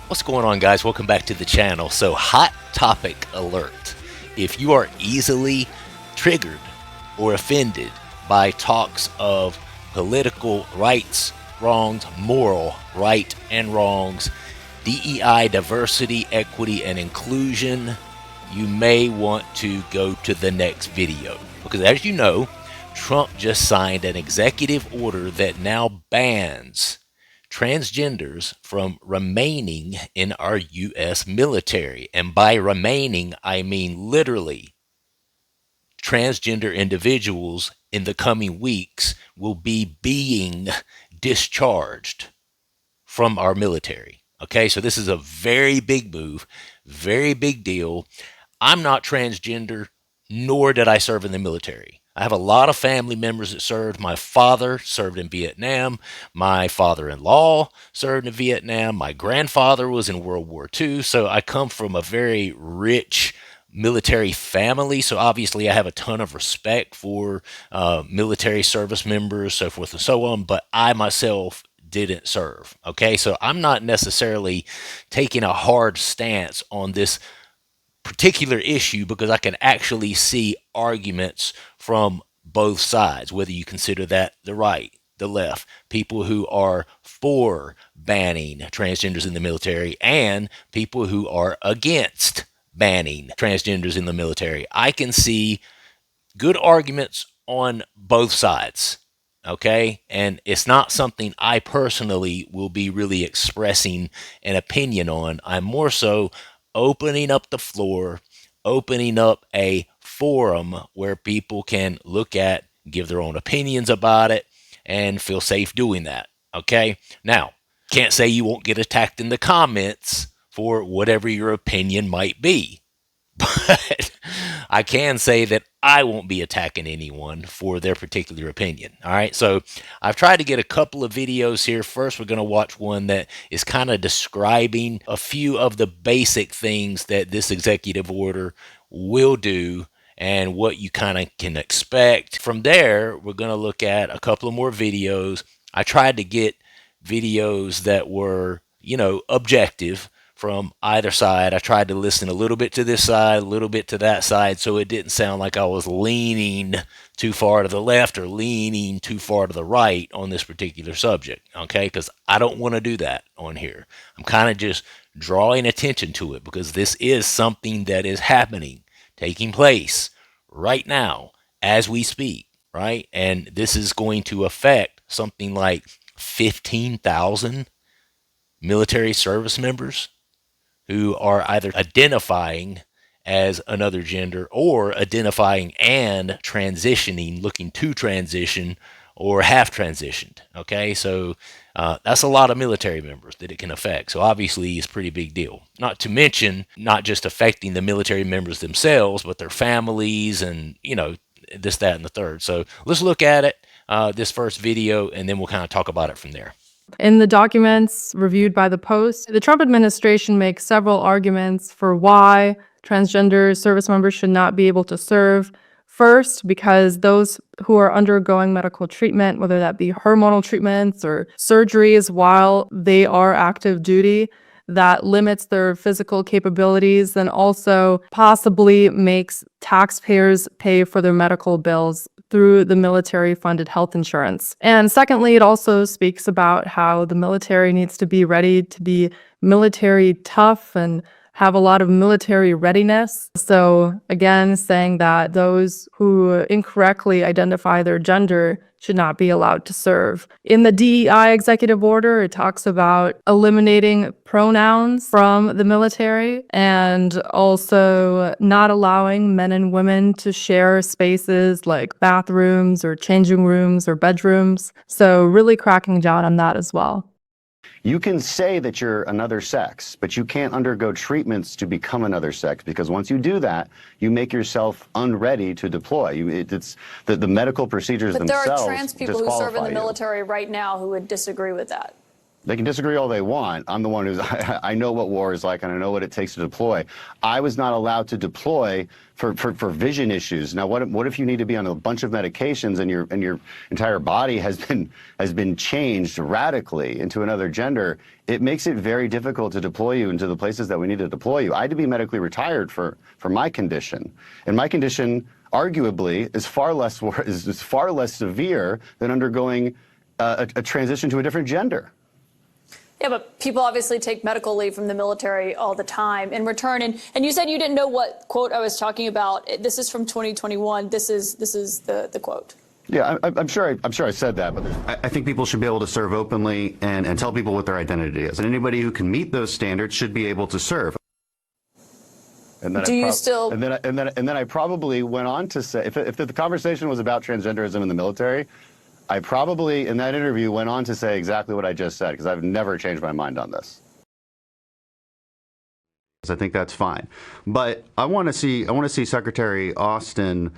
What's going on, guys? Welcome back to the channel. So, hot topic alert. If you are easily triggered or offended by talks of political rights, wrongs, moral right and wrongs, DEI, diversity, equity, and inclusion, you may want to go to the next video. Because as you know, Trump just signed an executive order that now bans transgenders from remaining in our U.S. military. And by remaining, I mean literally transgender individuals in the coming weeks will be being discharged from our military. Okay, so this is a very big move, very big deal. I'm not transgender, nor did I serve in the military. I have a lot of family members that served. My father served in Vietnam. My father-in-law served in Vietnam. My grandfather was in World War II. So I come from a very rich military family. So obviously I have a ton of respect for military service members, so forth and so on. But I myself didn't serve. Okay, so I'm not necessarily taking a hard stance on this particular issue because I can actually see arguments from both sides, whether you consider that the right, the left, people who are for banning transgenders in the military, and people who are against banning transgenders in the military. I can see good arguments on both sides. Okay. And it's not something I personally will be really expressing an opinion on. I'm more so opening up the floor, opening up a forum where people can look at, give their own opinions about it, and feel safe doing that. Okay. Now, can't say you won't get attacked in the comments for whatever your opinion might be. But I can say that I won't be attacking anyone for their particular opinion. All right. So I've tried to get a couple of videos here. First, we're going to watch one that is kind of describing a few of the basic things that this executive order will do and what you kind of can expect. From there, we're going to look at a couple of more videos. I tried to get videos that were, objective from either side. I tried to listen a little bit to this side, a little bit to that side, so it didn't sound like I was leaning too far to the left or leaning too far to the right on this particular subject, okay? Because I don't want to do that on here. I'm kind of just drawing attention to it because this is something that is happening, taking place right now as we speak, right? And this is going to affect something like 15,000 military service members who are either identifying as another gender or identifying and transitioning, looking to transition or half transitioned. Okay, so that's a lot of military members that it can affect. So obviously it's a pretty big deal. Not to mention not just affecting the military members themselves, but their families and, this, that, and the third. So let's look at it, this first video, and then we'll kind of talk about it from there. In the documents reviewed by the Post, the Trump administration makes several arguments for why transgender service members should not be able to serve. First, because those who are undergoing medical treatment, whether that be hormonal treatments or surgeries while they are active duty, that limits their physical capabilities and also possibly makes taxpayers pay for their medical bills through the military-funded health insurance. And secondly, it also speaks about how the military needs to be ready to be military tough and have a lot of military readiness. So again, saying that those who incorrectly identify their gender should not be allowed to serve. In the DEI executive order, it talks about eliminating pronouns from the military and also not allowing men and women to share spaces like bathrooms or changing rooms or bedrooms. So really cracking down on that as well. You can say that you're another sex, but you can't undergo treatments to become another sex, because once you do that, you make yourself unready to deploy. It's the medical procedures themselves. But there are trans people who serve in the military right now who would disagree with that. They can disagree all they want. I'm the one who's, I know what war is like and I know what it takes to deploy. I was not allowed to deploy for vision issues. Now, what if you need to be on a bunch of medications and your entire body has been changed radically into another gender? It makes it very difficult to deploy you into the places that we need to deploy you. I had to be medically retired for my condition. And my condition, arguably, is far less severe than undergoing a transition to a different gender. Yeah, but people obviously take medical leave from the military all the time in return. And you said you didn't know what quote I was talking about. This is from 2021. This is the quote. Yeah, I'm sure I said that, but I think people should be able to serve openly and tell people what their identity is. And anybody who can meet those standards should be able to serve. And then And then I probably went on to say, if the conversation was about transgenderism in the military, I probably, in that interview, went on to say exactly what I just said, because I've never changed my mind on this. I think that's fine, but I want to see Secretary Austin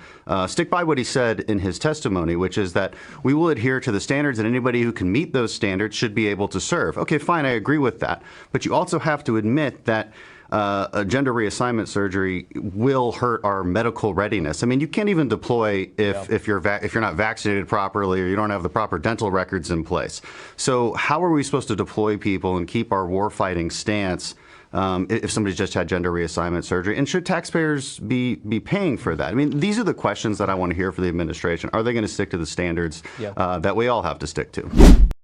stick by what he said in his testimony, which is that we will adhere to the standards, and anybody who can meet those standards should be able to serve. Okay, fine, I agree with that, but you also have to admit that a gender reassignment surgery will hurt our medical readiness. I mean, you can't even deploy if you're not vaccinated properly or you don't have the proper dental records in place. So how are we supposed to deploy people and keep our warfighting stance if somebody's just had gender reassignment surgery? And should taxpayers be paying for that? I mean, these are the questions that I want to hear for the administration. Are they going to stick to the standards that we all have to stick to?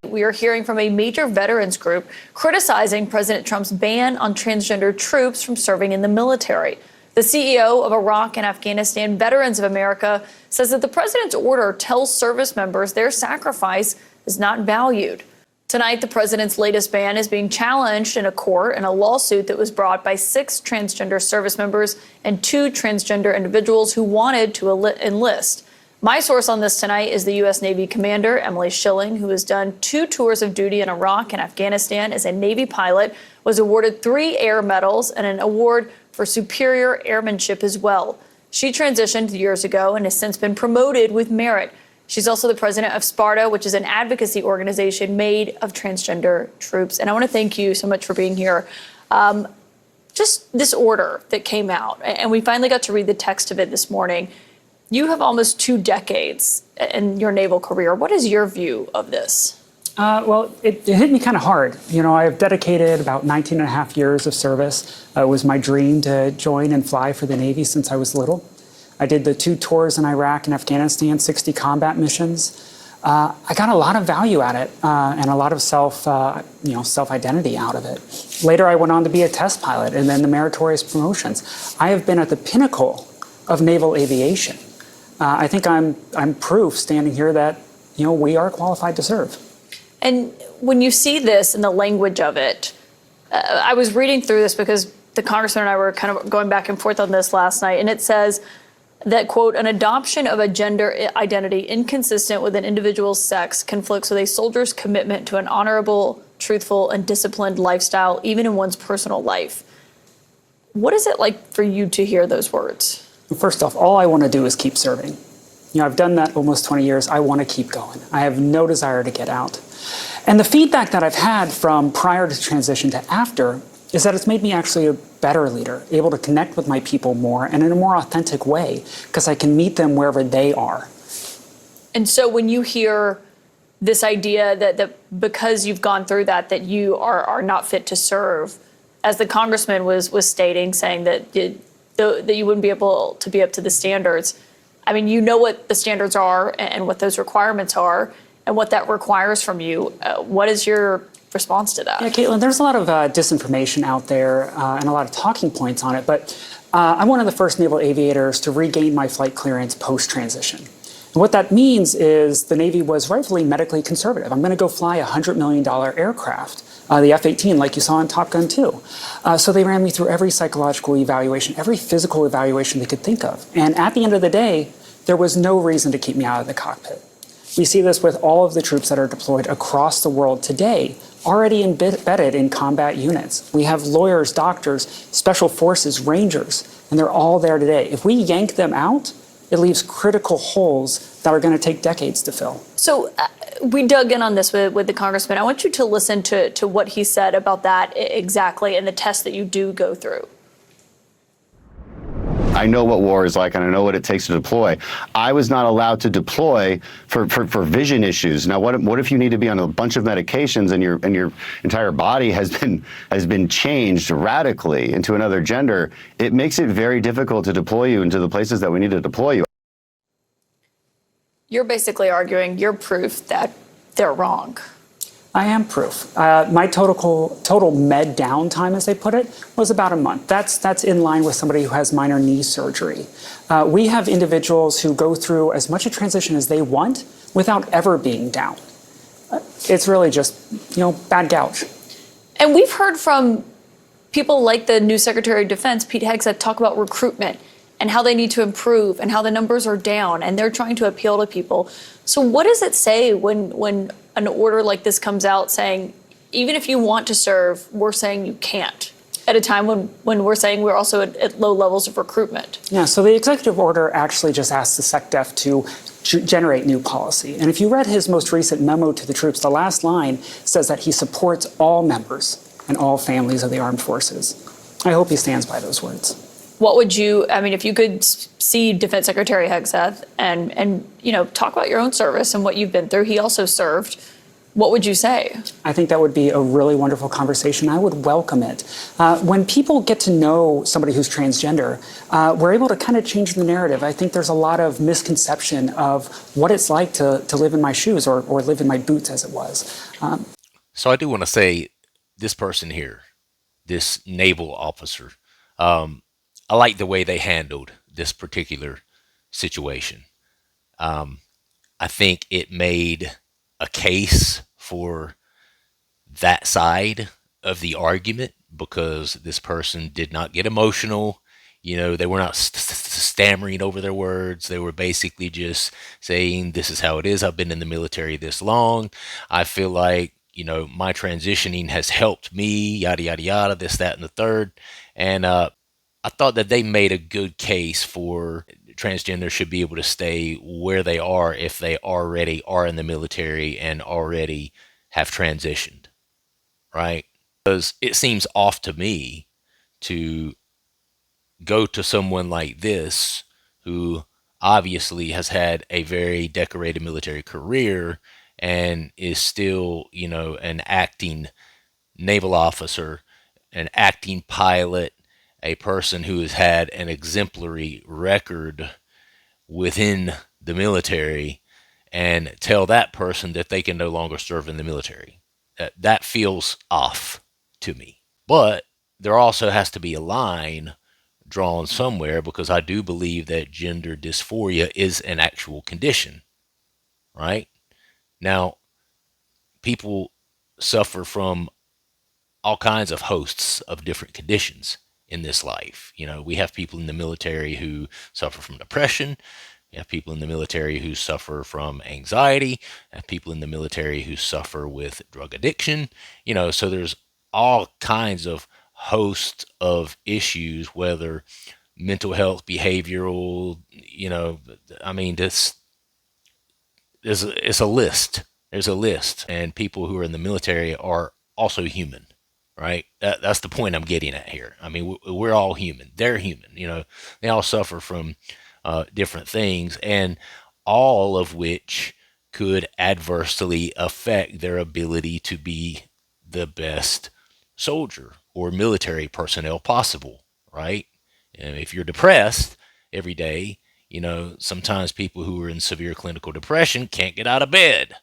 We are hearing from a major veterans group criticizing President Trump's ban on transgender troops from serving in the military. The CEO of Iraq and Afghanistan Veterans of America says that the president's order tells service members their sacrifice is not valued. Tonight, the president's latest ban is being challenged in a court in a lawsuit that was brought by 6 transgender service members and 2 transgender individuals who wanted to enlist. My source on this tonight is the U.S. Navy Commander Emily Schilling, who has done 2 tours of duty in Iraq and Afghanistan as a Navy pilot, was awarded 3 air medals and an award for superior airmanship as well. She transitioned years ago and has since been promoted with merit. She's also the president of Sparta, which is an advocacy organization made of transgender troops. And I want to thank you so much for being here. Just this order that came out, and we finally got to read the text of it this morning. You have almost 2 decades in your naval career. What is your view of this? Well, it hit me kind of hard. You know, I've dedicated about 19 and a half years of service. It was my dream to join and fly for the Navy since I was little. I did the 2 tours in Iraq and Afghanistan, 60 combat missions. I got a lot of value at it and a lot of self-identity out of it. Later, I went on to be a test pilot and then the meritorious promotions. I have been at the pinnacle of naval aviation. I think I'm proof standing here that, we are qualified to serve. And when you see this and the language of it, I was reading through this because the congressman and I were kind of going back and forth on this last night, and it says that, quote, an adoption of a gender identity inconsistent with an individual's sex conflicts with a soldier's commitment to an honorable, truthful, and disciplined lifestyle, even in one's personal life. What is it like for you to hear those words? First off, all I want to do is keep serving. I've done that almost 20 years. I want to keep going. I have no desire to get out. And the feedback that I've had from prior to transition to after is that it's made me actually a better leader, able to connect with my people more and in a more authentic way because I can meet them wherever they are. And so when you hear this idea that because you've gone through that you are not fit to serve, as the congressman was stating, saying that you wouldn't be able to be up to the standards. I mean, you know what the standards are and what those requirements are and what that requires from you. What is your response to that? Yeah, Caitlin, there's a lot of disinformation out there and a lot of talking points on it, but I'm one of the first naval aviators to regain my flight clearance post-transition. And what that means is the Navy was rightfully medically conservative. I'm going to go fly a $100 million aircraft. The F-18, like you saw in Top Gun 2. So they ran me through every psychological evaluation, every physical evaluation they could think of. And at the end of the day, there was no reason to keep me out of the cockpit. We see this with all of the troops that are deployed across the world today, already embedded in combat units. We have lawyers, doctors, special forces, rangers, and they're all there today. If we yank them out, it leaves critical holes that are going to take decades to fill. So We dug in on this with the congressman. I want you to listen to what he said about that exactly and the test that you do go through. I know what war is like, and I know what it takes to deploy. I was not allowed to deploy for vision issues. Now, what if you need to be on a bunch of medications and your entire body has been changed radically into another gender? It makes it very difficult to deploy you into the places that we need to deploy you. You're basically arguing you're proof that they're wrong. I am proof. My total med downtime, as they put it, was about a month. That's in line with somebody who has minor knee surgery. We have individuals who go through as much a transition as they want without ever being down. It's really just, bad gouge. And we've heard from people like the new Secretary of Defense, Pete Hegseth, talk about recruitment and how they need to improve and how the numbers are down and they're trying to appeal to people. So what does it say when an order like this comes out saying, even if you want to serve, we're saying you can't, at a time when we're saying we're also at low levels of recruitment? Yeah, so the executive order actually just asks the SecDef to generate new policy. And if you read his most recent memo to the troops, the last line says that he supports all members and all families of the armed forces. I hope he stands by those words. What would you, if you could see Defense Secretary Hegseth and talk about your own service and what you've been through, he also served, what would you say? I think that would be a really wonderful conversation. I would welcome it. When people get to know somebody who's transgender, we're able to kind of change the narrative. I think there's a lot of misconception of what it's like to live in my shoes or live in my boots, as it was. So I do want to say this person here, this naval officer, I like the way they handled this particular situation. I think it made a case for that side of the argument because this person did not get emotional. They were not stammering over their words. They were basically just saying, this is how it is. I've been in the military this long. I feel like, my transitioning has helped me, yada, yada, yada, this, that, and the third. And I thought that they made a good case for transgender should be able to stay where they are if they already are in the military and already have transitioned, right? Because it seems off to me to go to someone like this who obviously has had a very decorated military career and is still, an acting naval officer, an acting pilot, a person who has had an exemplary record within the military, and tell that person that they can no longer serve in the military. That feels off to me. But there also has to be a line drawn somewhere because I do believe that gender dysphoria is an actual condition, right? Now, people suffer from all kinds of hosts of different conditions in this life. We have people in the military who suffer from depression. We have people in the military who suffer from anxiety. We have people in the military who suffer with drug addiction. So there's all kinds of host of issues, whether mental health, behavioral, this it's a list. There's a list, and people who are in the military are also human, right? That's the point I'm getting at here. We're all human. They're human. They all suffer from different things, and all of which could adversely affect their ability to be the best soldier or military personnel possible, right? And if you're depressed every day, sometimes people who are in severe clinical depression can't get out of bed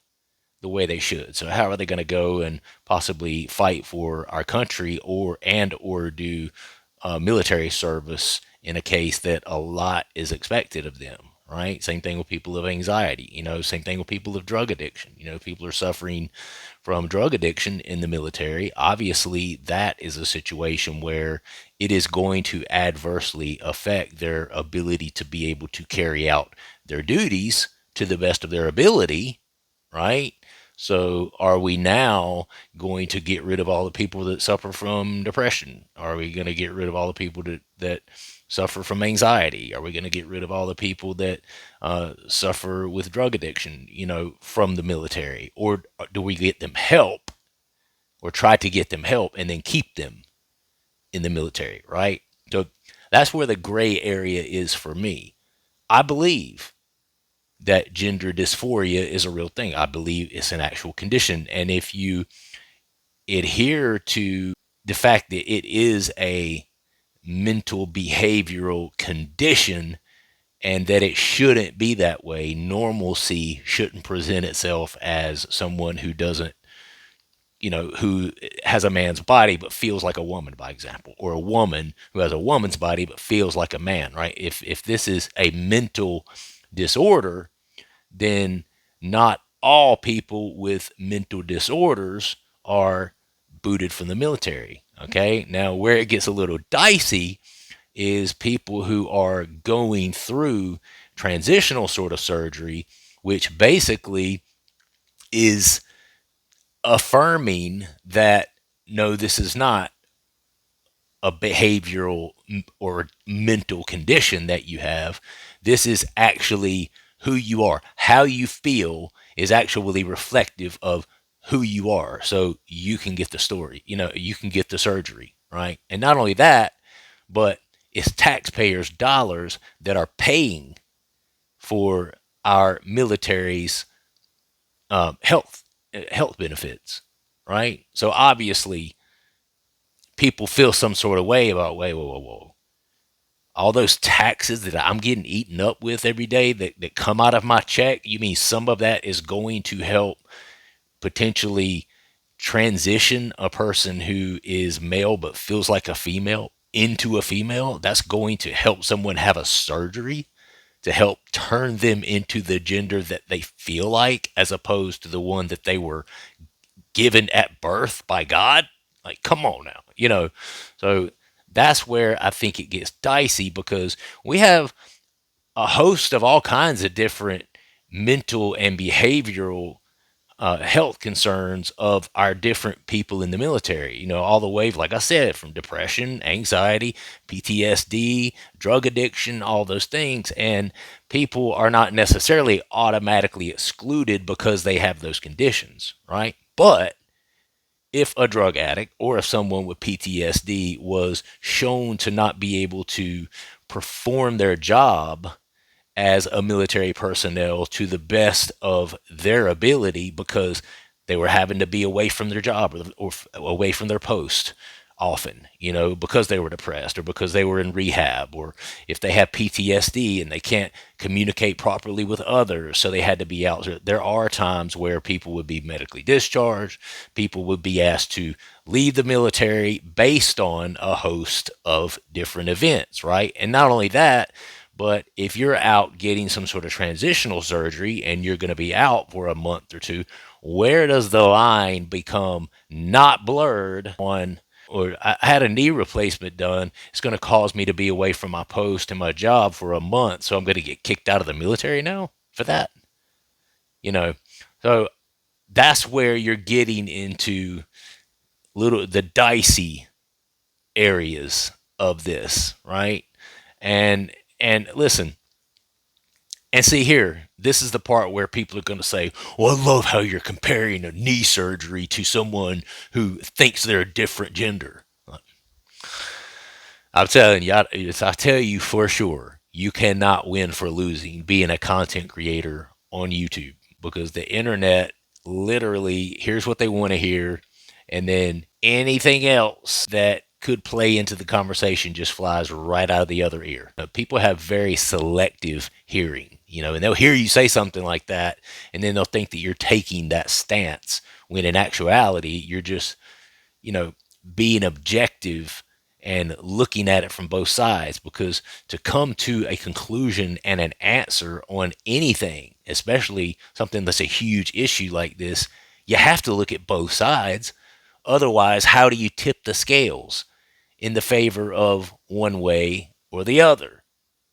the way they should. So how are they going to go and possibly fight for our country or do military service in a case that a lot is expected of them, right? Same thing with people of anxiety, same thing with people of drug addiction. People are suffering from drug addiction in the military. Obviously, that is a situation where it is going to adversely affect their ability to be able to carry out their duties to the best of their ability, right? So are we now going to get rid of all the people that suffer from depression? Are we going to get rid of all the people that suffer from anxiety? Are we going to get rid of all the people that suffer with drug addiction, from the military? Or do we get them help or try to get them help and then keep them in the military, right? So that's where the gray area is for me. I believe that gender dysphoria is a real thing. I believe it's an actual condition. And if you adhere to the fact that it is a mental behavioral condition and that it shouldn't be that way, normalcy shouldn't present itself as someone who doesn't, who has a man's body but feels like a woman, by example, or a woman who has a woman's body but feels like a man, right? If this is a mental disorder, then not all people with mental disorders are booted from the military. Okay. Now, where it gets a little dicey is people who are going through transitional sort of surgery, which basically is affirming that no, this is not a behavioral or mental condition that you have. This is actually who you are. How you feel is actually reflective of who you are. So you can get the story, you can get the surgery, right? And not only that, but it's taxpayers' dollars that are paying for our military's health benefits, right? So obviously, people feel some sort of way about, wait, whoa, whoa, whoa. All those taxes that I'm getting eaten up with every day that come out of my check, you mean some of that is going to help potentially transition a person who is male but feels like a female into a female? That's going to help someone have a surgery to help turn them into the gender that they feel like, as opposed to the one that they were given at birth by God? Like, come on now, So that's where I think it gets dicey, because we have a host of all kinds of different mental and behavioral health concerns of our different people in the military, all the way, like I said, from depression, anxiety, PTSD, drug addiction, all those things. And people are not necessarily automatically excluded because they have those conditions, right? But if a drug addict or if someone with PTSD was shown to not be able to perform their job as a military personnel to the best of their ability because they were having to be away from their job or away from their post often, because they were depressed or because they were in rehab, or if they have PTSD and they can't communicate properly with others, so they had to be out. There are times where people would be medically discharged, people would be asked to leave the military based on a host of different events, right? And not only that, but if you're out getting some sort of transitional surgery and you're going to be out for a month or two, where does the line become not blurred on, or I had a knee replacement done, it's going to cause me to be away from my post and my job for a month, so I'm going to get kicked out of the military now for that? So that's where you're getting into the dicey areas of this, right? And listen, and see here, this is the part where people are going to say, well, I love how you're comparing a knee surgery to someone who thinks they're a different gender. I'm telling you, I tell you for sure, you cannot win for losing being a content creator on YouTube, because the internet literally here's what they want to hear, and then anything else that could play into the conversation just flies right out of the other ear. People have very selective hearing, and they'll hear you say something like that, and then they'll think that you're taking that stance, when in actuality, you're just, being objective and looking at it from both sides. Because to come to a conclusion and an answer on anything, especially something that's a huge issue like this, you have to look at both sides. Otherwise, how do you tip the scales in the favor of one way or the other?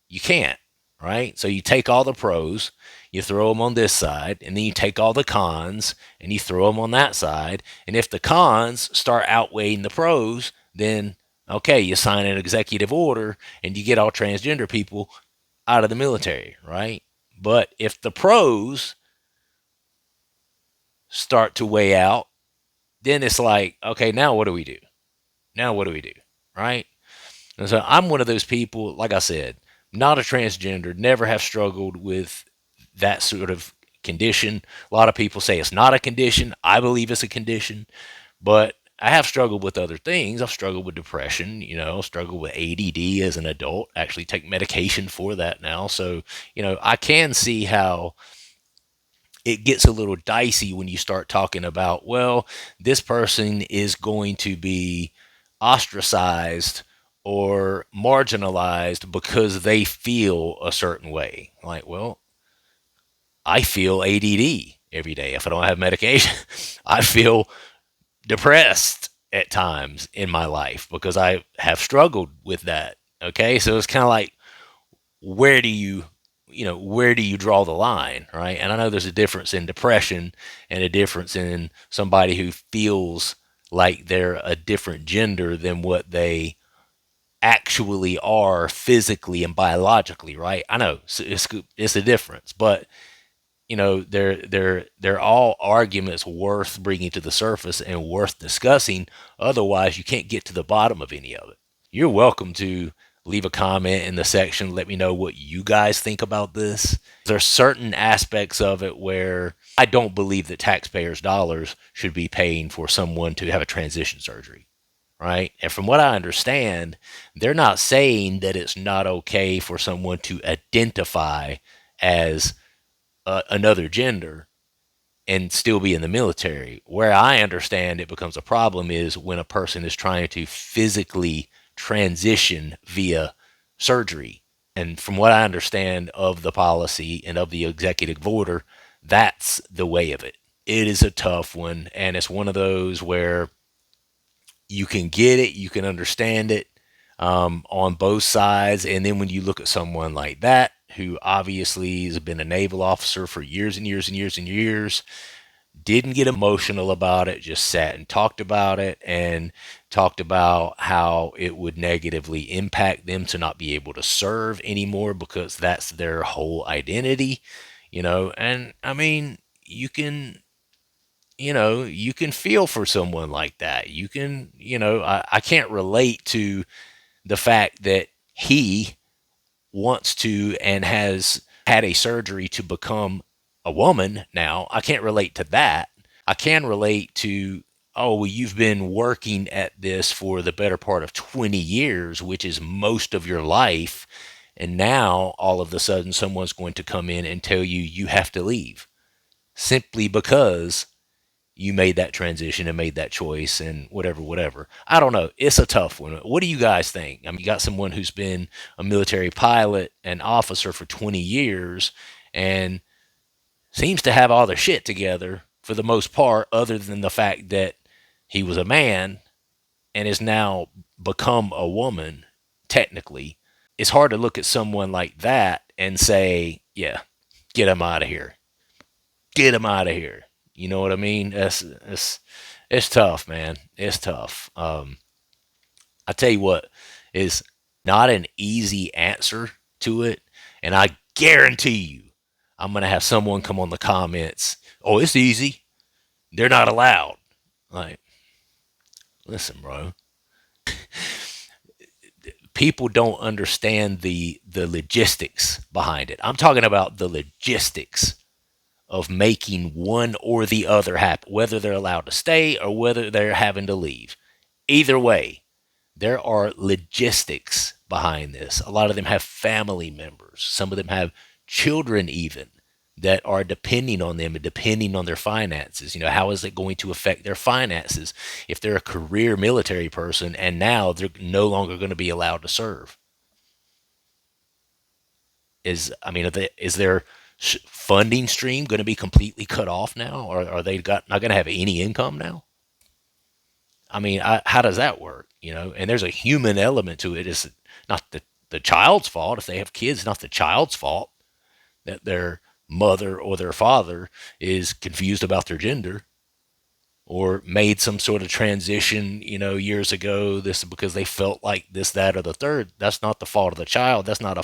You can't, right? So you take all the pros, you throw them on this side, and then you take all the cons and you throw them on that side. And if the cons start outweighing the pros, then okay, you sign an executive order and you get all transgender people out of the military, right? But if the pros start to weigh out, then it's like, okay, now what do we do? Now what do we do? Right? And so I'm one of those people, like I said, not a transgender, never have struggled with that sort of condition. A lot of people say it's not a condition. I believe it's a condition, but I have struggled with other things. I've struggled with depression, struggled with ADD as an adult, actually take medication for that now. So, I can see how it gets a little dicey when you start talking about, well, this person is going to be ostracized or marginalized because they feel a certain way. Like, well, I feel ADD every day if I don't have medication. I feel depressed at times in my life because I have struggled with that. Okay. So it's kind of like, where do you where do you draw the line, right? And I know there's a difference in depression and a difference in somebody who feels like they're a different gender than what they actually are physically and biologically, right? I know it's a difference, but they're all arguments worth bringing to the surface and worth discussing. Otherwise, you can't get to the bottom of any of it. You're welcome to leave a comment in the section. Let me know what you guys think about this. There's certain aspects of it where I don't believe that taxpayers' dollars should be paying for someone to have a transition surgery, right? And from what I understand, they're not saying that it's not okay for someone to identify as another gender and still be in the military. Where I understand it becomes a problem is when a person is trying to physically transition via surgery. And from what I understand of the policy and of the executive order, that's the way of it. It is a tough one, and it's one of those where you can get it, you can understand it on both sides. And then when you look at someone like that, who obviously has been a naval officer for years and years and years and years, didn't get emotional about it, just sat and talked about it and talked about how it would negatively impact them to not be able to serve anymore because that's their whole identity, and I mean, you can feel for someone like that. You can, I can't relate to the fact that he wants to and has had a surgery to become a woman now. I can't relate to that. I can relate to, oh, well, you've been working at this for the better part of 20 years, which is most of your life. And now all of a sudden someone's going to come in and tell you you have to leave simply because you made that transition and made that choice and whatever. I don't know. It's a tough one. What do you guys think? I mean, you got someone who's been a military pilot and officer for 20 years and seems to have all their shit together for the most part, other than the fact that he was a man and is now become a woman, technically. It's hard to look at someone like that and say, yeah, get him out of here. Get him out of here. You know what I mean? It's tough, man. It's tough. I tell you what is not an easy answer to it, and I guarantee you, I'm gonna have someone come on the comments. Oh, it's easy. They're not allowed. Like, listen, bro. People don't understand the logistics behind it. I'm talking about the logistics of making one or the other happen, whether they're allowed to stay or whether they're having to leave. Either way, there are logistics behind this. A lot of them have family members. Some of them have children even that are depending on them and depending on their finances. How is it going to affect their finances if they're a career military person and now they're no longer going to be allowed to serve? Is their funding stream going to be completely cut off now, or are they not going to have any income now? I mean, how does that work? And there's a human element to it. It's not the child's fault if they have kids. Not the child's fault that they're mother or their father is confused about their gender or made some sort of transition, years ago. This is because they felt like this, that, or the third. That's not the fault of the child. That's not the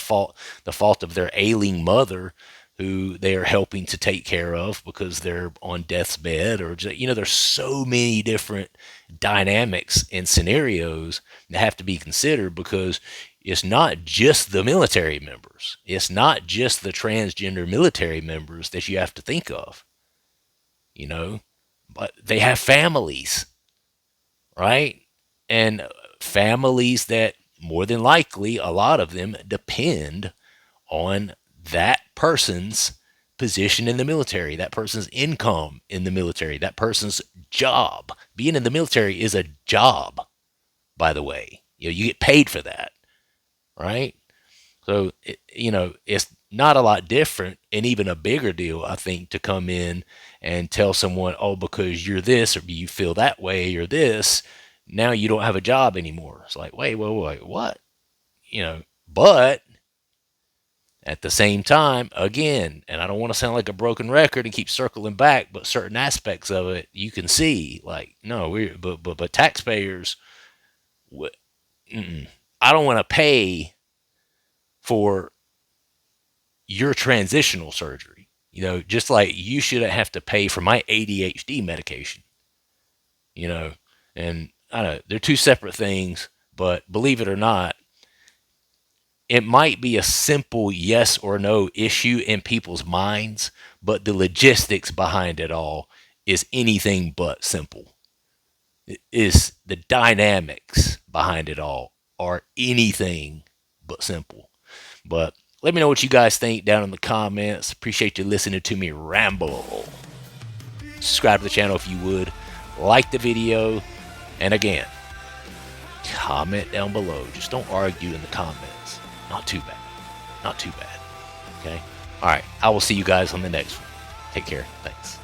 fault of their ailing mother who they are helping to take care of because they're on death's bed, or there's so many different dynamics and scenarios that have to be considered, because it's not just the military members. It's not just the transgender military members that you have to think of, but they have families, right? And families that more than likely, a lot of them depend on that person's position in the military, that person's income in the military, that person's job. Being in the military is a job, by the way. You get paid for that, right? So, it's not a lot different, and even a bigger deal, I think, to come in and tell someone, oh, because you're this, or you feel that way, or this, now you don't have a job anymore. It's like, wait, what? But at the same time, again, and I don't want to sound like a broken record and keep circling back, but certain aspects of it you can see, like, no, but taxpayers, I don't want to pay for your transitional surgery. Just like you shouldn't have to pay for my ADHD medication. And I know they're two separate things, but believe it or not, it might be a simple yes or no issue in people's minds, but the logistics behind it all is anything but simple. It is the dynamics behind it all are anything but simple. But let me know what you guys think down in the comments. Appreciate you listening to me ramble. Subscribe to the channel if you would. Like the video. And again, comment down below. Just don't argue in the comments. Not too bad. Not too bad. Okay? All right. I will see you guys on the next one. Take care. Thanks.